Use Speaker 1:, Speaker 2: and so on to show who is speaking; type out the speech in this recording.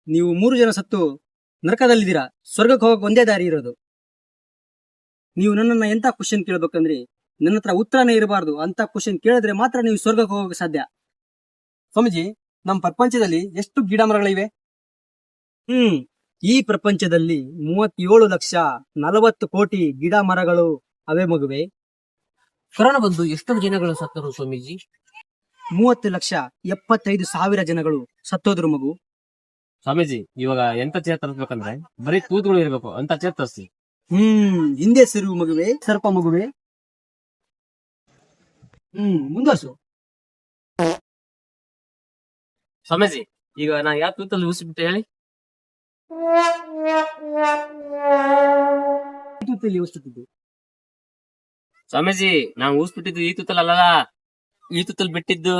Speaker 1: ನೀವು 3 ಜನ ಸತ್ತು ನರಕದಲ್ಲಿದ್ದೀರಾ. ಸ್ವರ್ಗಕ್ಕೆ ಹೋಗಕ್ಕೆ ಒಂದೇ ದಾರಿ ಇರೋದು. ನೀವು ನನ್ನನ್ನ ಎಂತ ಕ್ವಶನ್ ಕೇಳ್ಬೇಕಂದ್ರೆ ನನ್ನ ಹತ್ರ ಉತ್ತರನೇ ಇರಬಾರ್ದು ಅಂತ ಕ್ವಶನ್ ಕೇಳಿದ್ರೆ ಮಾತ್ರ ನೀವು ಸ್ವರ್ಗಕ್ಕೆ ಹೋಗಕ್ಕೆ ಸಾಧ್ಯ. ಸ್ವಾಮೀಜಿ, ನಮ್ಮ ಪ್ರಪಂಚದಲ್ಲಿ ಎಷ್ಟು ಗಿಡ ಮರಗಳಿವೆ? ಈ ಪ್ರಪಂಚದಲ್ಲಿ 37,40,00,000 ಗಿಡ ಮರಗಳು ಅವೇ ಮಗುವೆ.
Speaker 2: ಕೊರೋನಾ ಬಂದು ಎಷ್ಟೊಂದು ಜನಗಳು ಸತ್ತರು ಸ್ವಾಮೀಜಿ.
Speaker 1: 30,75,000 ಜನಗಳು ಸತ್ತೋದ್ರು ಮಗು.
Speaker 2: ಸ್ವಾಮೀಜಿ, ಇವಾಗ ಎಂತ ಚೇರ್ ತರಿಸ್ಬೇಕಂದ್ರೆ ಬರೀ ಕೂತ್ಗಳು ಇರ್ಬೇಕು ಅಂತ ಚೇರ್ ತರಿಸಿ.
Speaker 1: ಹಿಂದೆ ಸಿರು ಮಗುವೆ, ಸರ್ಪ ಮಗುವೆ. ಮುಂದಾಸು.
Speaker 2: ಸ್ವಾಮೀಜಿ, ಈಗ ನಾ ಯಾವ ತೂತಲ್ಲಿ ಊಸಿಬಿಟ್ಟೆ ಹೇಳಿ? ಸ್ವಾಮೀಜಿ, ನಾವು ಊಸ್ಬಿಟ್ಟಿದ್ದು ಈ ತೂತಲ್ ಅಲ್ಲಲ್ಲ, ಈ ತೂತಲ್ ಬಿಟ್ಟಿದ್ದು.